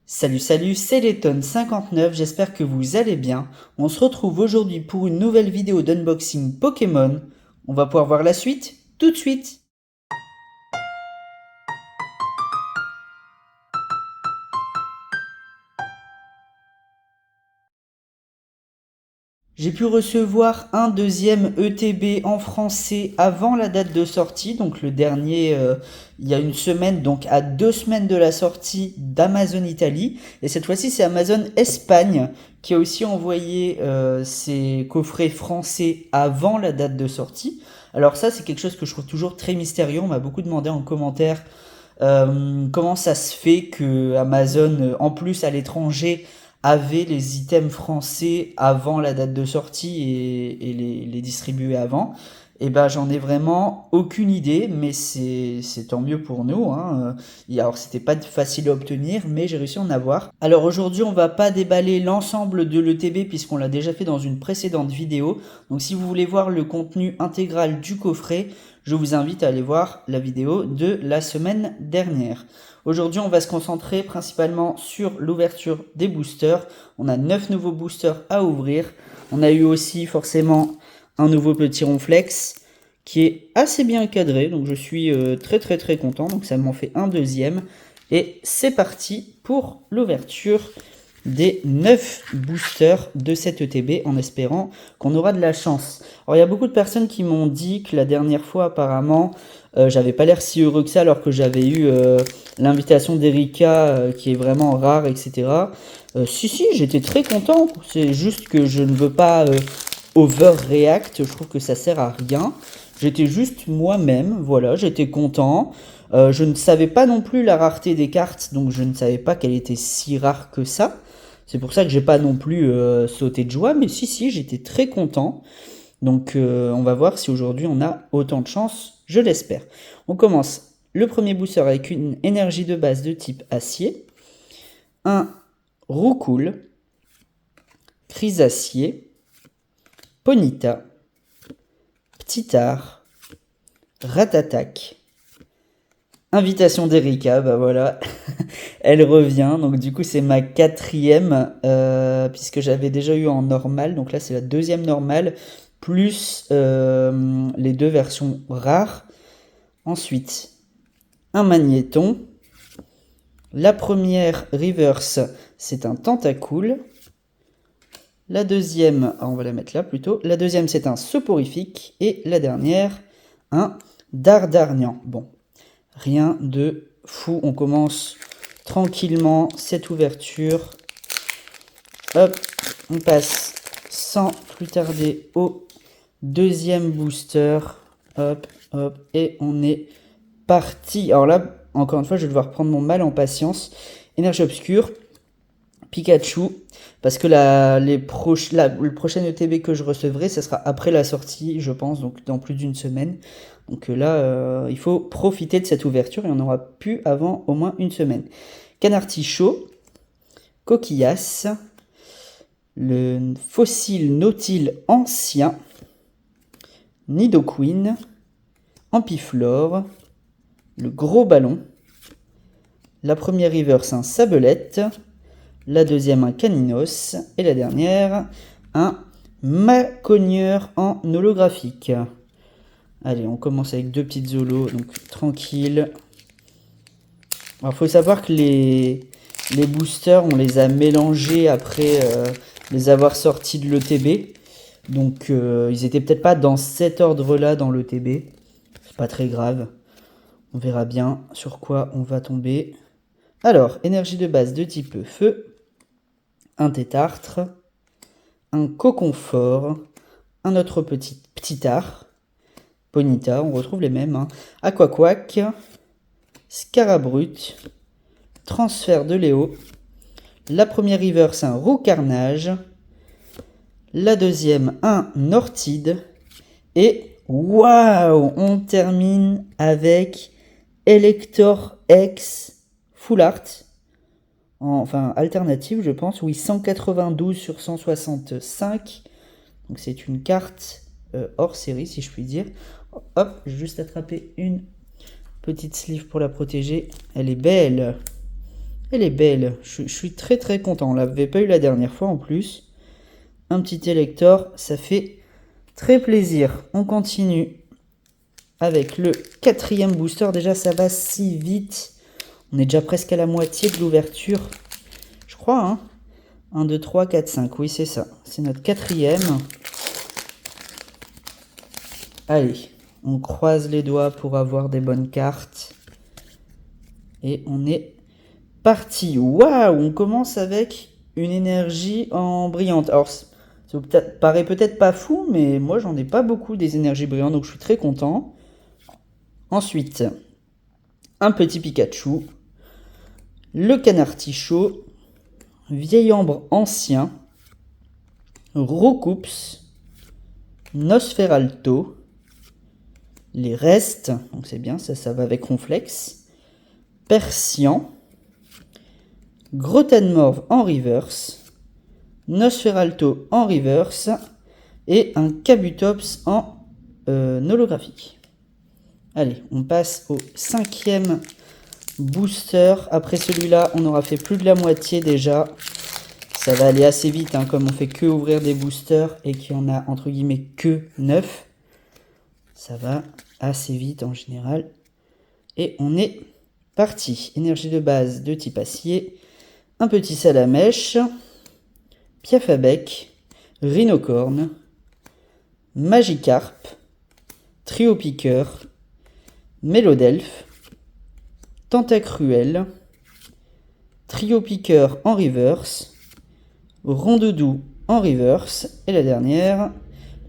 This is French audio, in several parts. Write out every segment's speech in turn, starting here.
Salut, salut, c'est Letton59, j'espère que vous allez bien. On se retrouve aujourd'hui pour une nouvelle vidéo d'unboxing Pokémon. On va pouvoir voir la suite tout de suite. J'ai pu recevoir un deuxième ETB en français avant la date de sortie, donc le dernier il y a une semaine, donc à 2 semaines de la sortie d'Amazon Italie. Et cette fois-ci c'est Amazon Espagne qui a aussi envoyé ses coffrets français avant la date de sortie. Alors ça c'est quelque chose que je trouve toujours très mystérieux, on m'a beaucoup demandé en commentaire comment ça se fait que Amazon, en plus à l'étranger, avait les items français avant la date de sortie et les distribuait avant. Et ben j'en ai vraiment aucune idée, mais c'est tant mieux pour nous, hein. Alors c'était pas facile à obtenir, mais j'ai réussi à en avoir. Alors aujourd'hui on va pas déballer l'ensemble de l'ETB puisqu'on l'a déjà fait dans une précédente vidéo. Donc si vous voulez voir le contenu intégral du coffret, je vous invite à aller voir la vidéo de la semaine dernière. Aujourd'hui, on va se concentrer principalement sur l'ouverture des boosters. On a 9 nouveaux boosters à ouvrir. On a eu aussi forcément un nouveau petit ronflex qui est assez bien cadré. Donc je suis très content. Donc ça m'en fait un deuxième. Et c'est parti pour l'ouverture des 9 boosters de cette ETB en espérant qu'on aura de la chance. Alors il y a beaucoup de personnes qui m'ont dit que la dernière fois apparemment j'avais pas l'air si heureux que ça alors que j'avais eu l'invitation d'Erika qui est vraiment rare, etc. Si, j'étais très content, c'est juste que je ne veux pas overreact, je trouve que ça sert à rien. J'étais juste moi-même, voilà, j'étais content. Je ne savais pas non plus la rareté des cartes, donc je ne savais pas qu'elle était si rare que ça. C'est pour ça que j'ai pas non plus sauté de joie, mais si, j'étais très content. Donc on va voir si aujourd'hui on a autant de chance, je l'espère. On commence le premier booster avec une énergie de base de type acier, un Roucoule, Chrysacier, Ponyta, Ptitard, Ratatac, invitation d'Erika, bah voilà, elle revient, donc du coup c'est ma quatrième, puisque j'avais déjà eu en normal, donc là c'est la deuxième normale, plus les deux versions rares. Ensuite, un Magnéton. La première reverse, c'est un Tentacool. La deuxième, on va la mettre là plutôt. La deuxième, c'est un Soporifique. Et la dernière, un Dardarnian. Bon, rien de fou. On commence tranquillement cette ouverture. Hop, on passe sans plus tarder au deuxième booster. Hop, et on est parti. Alors là, encore une fois, je vais devoir prendre mon mal en patience. Énergie obscure, Pikachu, parce que le prochain ETB que je recevrai, ça sera après la sortie, je pense, donc dans plus d'une semaine. Donc là, il faut profiter de cette ouverture et on aura pu avant au moins une semaine. Canartichaud, Coquillas, le fossile Nautile ancien, Nidoqueen, Ampiflore, le gros ballon, la première reverse un Sabelette, la deuxième un Caninos, et la dernière un Macogneur en holographique. Allez, on commence avec deux petites holos, donc tranquille. Alors, faut savoir que les boosters, on les a mélangés après les avoir sortis de l'ETB. Donc, ils étaient peut-être pas dans cet ordre-là dans l'ETB. C'est pas très grave. On verra bien sur quoi on va tomber. Alors, énergie de base de type feu, un Tétartre, un Coconfort, un autre petit art, Ponyta, on retrouve les mêmes, hein, Aquaquack, Scarabrut, Transfert de Léo, la première reverse un Roucarnage, la deuxième un Nortide, et waouh, on termine avec Elector X Full Art, enfin alternative je pense, oui, 192 sur 165, donc c'est une carte hors série si je puis dire. Hop, j'ai juste attrapé une petite sleeve pour la protéger, elle est belle. Elle est belle, je suis très très content. On l'avait pas eu la dernière fois en plus. Un petit élector, ça fait très plaisir. On continue avec le 4e booster. Déjà ça va si vite. On est déjà presque à la moitié de l'ouverture. Je crois, hein. 1, 2, 3, 4, 5. Oui, c'est ça. C'est notre 4e. Allez, on croise les doigts pour avoir des bonnes cartes. Et on est parti. Waouh, on commence avec une énergie en brillante. Alors, ça paraît peut-être pas fou, mais moi, j'en ai pas beaucoup des énergies brillantes, donc je suis très content. Ensuite, un petit Pikachu. Le canard Tichot. Vieil ambre ancien. Roucoups. Nosferalto. Les restes, donc c'est bien, ça va avec Ronflex. Persian. Grottenmorve en reverse. Nosferalto en reverse. Et un Kabutops en holographique. Allez, on passe au 5e booster. Après celui-là, on aura fait plus de la moitié déjà. Ça va aller assez vite, hein, comme on fait que ouvrir des boosters et qu'il y en a entre guillemets que 9. Ça va assez vite en général. Et on est parti. Énergie de base de type acier. Un petit Salamèche. Piafabec. Rhinocorne. Magikarp. Triopiqueur. Mélodelphe. Tentacruel. Triopiqueur en reverse. Rondoudou en reverse. Et la dernière,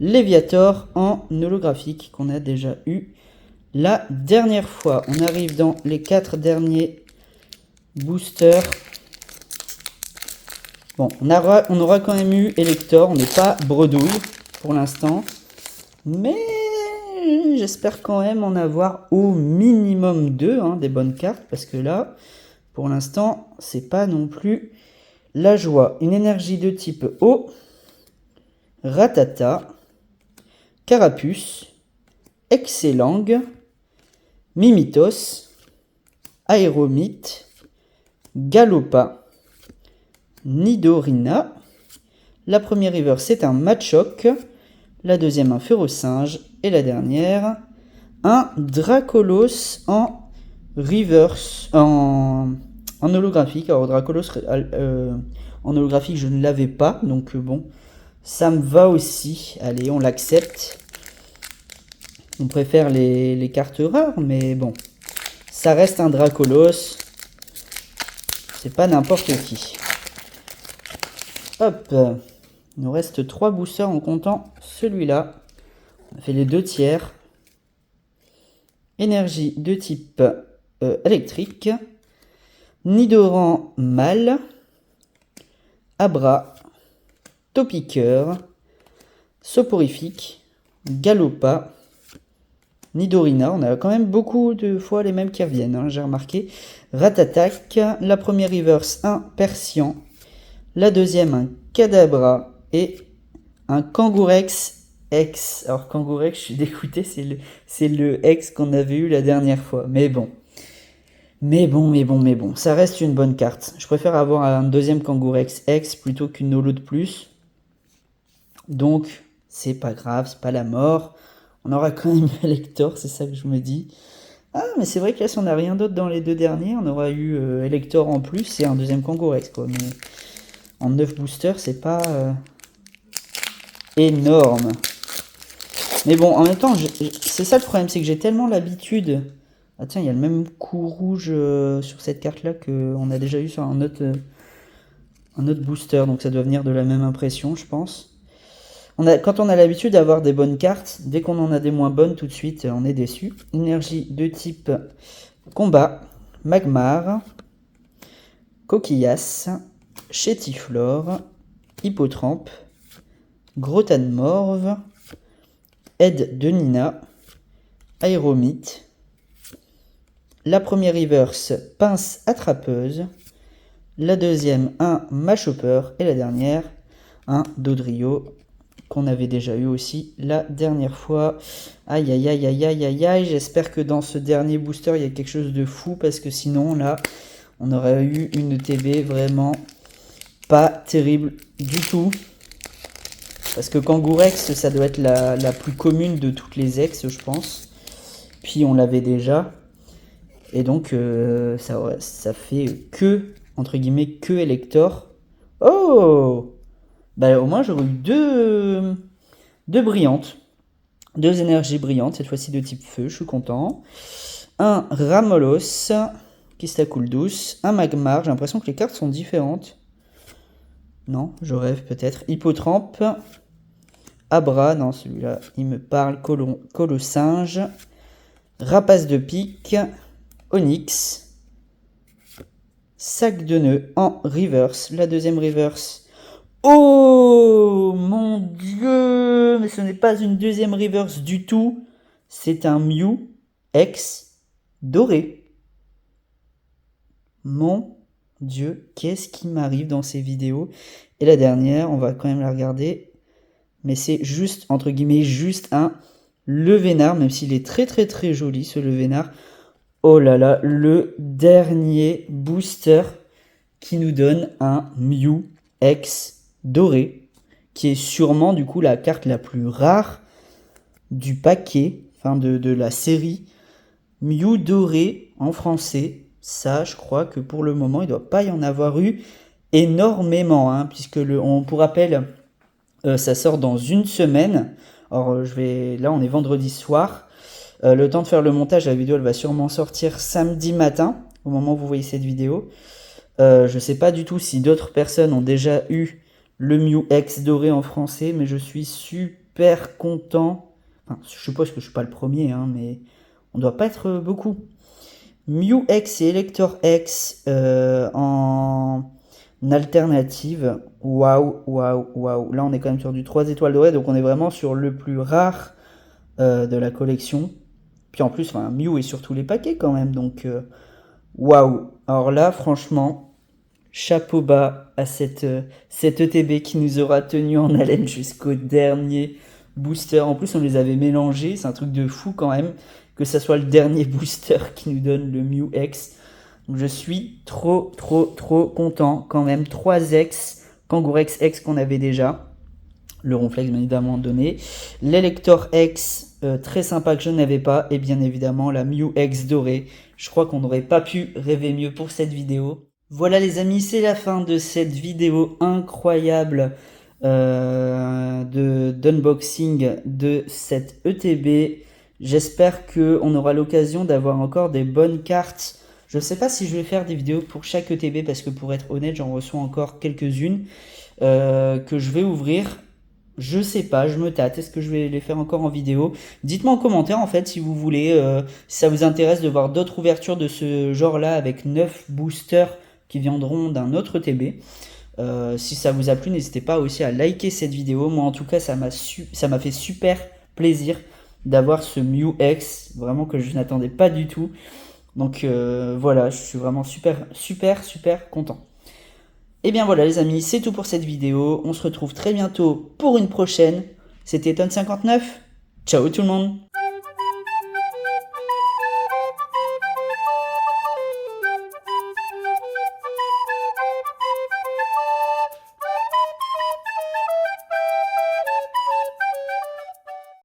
Léviator en holographique qu'on a déjà eu la dernière fois. On arrive dans les 4 derniers boosters. Bon, on aura quand même eu Elector. On n'est pas bredouille pour l'instant. Mais j'espère quand même en avoir au minimum 2, hein, des bonnes cartes. Parce que là, pour l'instant, c'est pas non plus la joie. Une énergie de type eau. Ratata. Carapuce. Excellang. Mimitos. Aéromite. Galopa. Nidorina. La première river, c'est un Machoc. La deuxième, un Ferocinge. Et la dernière, un Dracolos en reverse, en holographique. Alors Dracolos en holographique, je ne l'avais pas. Donc bon, ça me va aussi. Allez, on l'accepte. On préfère les cartes rares, mais bon. Ça reste un Dracolos. C'est pas n'importe qui. Hop. Il nous reste 3 boosters en comptant celui-là. On a fait les 2 tiers. Énergie de type électrique. Nidoran mâle. Abra. Topiqueur. Soporifique. Galopa. Nidorina. On a quand même beaucoup de fois les mêmes qui reviennent, hein, j'ai remarqué. Ratatac. La première reverse, un Persian. La deuxième, un Kadabra. Et un Kangourex X. Alors Kangourex, je suis dégoûté, c'est le X qu'on avait eu la dernière fois. Mais bon. Ça reste une bonne carte. Je préfère avoir un deuxième Kangourex X plutôt qu'une holo de plus. Donc, c'est pas grave, c'est pas la mort. On aura quand même eu Elector, c'est ça que je me dis. Ah, mais c'est vrai que là, si on n'a rien d'autre dans les 2 derniers, on aura eu Elector en plus et un deuxième Kangourex, quoi. Mais en 9 boosters, c'est pas énorme. Mais bon, en même temps, c'est ça le problème, c'est que j'ai tellement l'habitude. Ah tiens, il y a le même coup rouge sur cette carte-là qu'on a déjà eu sur un autre booster, donc ça doit venir de la même impression, je pense. Quand on a l'habitude d'avoir des bonnes cartes, dès qu'on en a des moins bonnes, tout de suite, on est déçu. Énergie de type combat, Magmar, Coquillas, Chétiflore, Hippotrampe, Grottenmorve, Aide de Nina, Aéromite. La première reverse, Pince attrapeuse. La deuxième, un Machopper. Et la dernière, un Dodrio, qu'on avait déjà eu aussi la dernière fois. Aïe, aïe, aïe, aïe, aïe, aïe, aïe. J'espère que dans ce dernier booster, il y a quelque chose de fou, parce que sinon, là, on aurait eu une ETB vraiment pas terrible du tout. Parce que Kangourex, ça doit être la plus commune de toutes les ex, je pense. Puis on l'avait déjà. Et donc, ça fait que, entre guillemets, que Elector. Oh! Bah, au moins, j'aurais eu deux brillantes. Deux énergies brillantes, cette fois-ci de type feu, je suis content. Un Ramolos, Kistacool douce. Un Magmar, j'ai l'impression que les cartes sont différentes. Non, je rêve peut-être. Hippotrampe. Abra, non, celui-là, il me parle. Colosinge. Rapace de pique. Onyx. Sac de nœuds en reverse. La deuxième reverse. Oh mon dieu! Mais ce n'est pas une deuxième reverse du tout. C'est un Mew X doré. Mon dieu, qu'est-ce qui m'arrive dans ces vidéos? Et la dernière, on va quand même la regarder. Mais c'est juste, entre guillemets, juste un Levénard, même s'il est très très très joli ce Levénard. Oh là là, le dernier booster qui nous donne un Mew X doré, qui est sûrement du coup la carte la plus rare du paquet, enfin de la série. Mew doré en français, ça je crois que pour le moment il ne doit pas y en avoir eu énormément, hein, puisque pour rappel, ça sort dans une semaine. Alors là on est vendredi soir. Le temps de faire le montage, la vidéo elle va sûrement sortir samedi matin, au moment où vous voyez cette vidéo. Je sais pas du tout si d'autres personnes ont déjà eu le Mew X doré en français, mais je suis super content. Enfin, je suppose que je suis pas le premier, hein, mais on doit pas être beaucoup. Mew X et Elector X en alternative. Waouh, waouh, waouh. Là on est quand même sur du 3 étoiles dorées, donc on est vraiment sur le plus rare de la collection. Puis en plus, enfin, Mew est sur tous les paquets quand même, donc waouh. Alors là, franchement, chapeau bas à cette ETB qui nous aura tenu en haleine jusqu'au dernier booster. En plus, on les avait mélangés, c'est un truc de fou quand même, que ça soit le dernier booster qui nous donne le Mew X. Donc je suis trop, trop, trop content quand même. 3 X, Kangourex X qu'on avait déjà. Le Ronflex bien évidemment donné. L'Elector X, très sympa que je n'avais pas. Et bien évidemment la Mew X dorée. Je crois qu'on n'aurait pas pu rêver mieux pour cette vidéo. Voilà les amis, c'est la fin de cette vidéo incroyable d'unboxing de cette ETB. J'espère qu'on aura l'occasion d'avoir encore des bonnes cartes. Je ne sais pas si je vais faire des vidéos pour chaque ETB parce que pour être honnête, j'en reçois encore quelques-unes que je vais ouvrir. Je sais pas, je me tâte. Est-ce que je vais les faire encore en vidéo? Dites-moi en commentaire en fait si vous voulez, si ça vous intéresse de voir d'autres ouvertures de ce genre-là avec 9 boosters qui viendront d'un autre TB. Si ça vous a plu, n'hésitez pas aussi à liker cette vidéo. Moi en tout cas, ça m'a fait super plaisir d'avoir ce Mew X, vraiment que je n'attendais pas du tout. Donc voilà, je suis vraiment super, super, super content. Et bien voilà les amis, c'est tout pour cette vidéo. On se retrouve très bientôt pour une prochaine. C'était Ton59. Ciao tout le monde.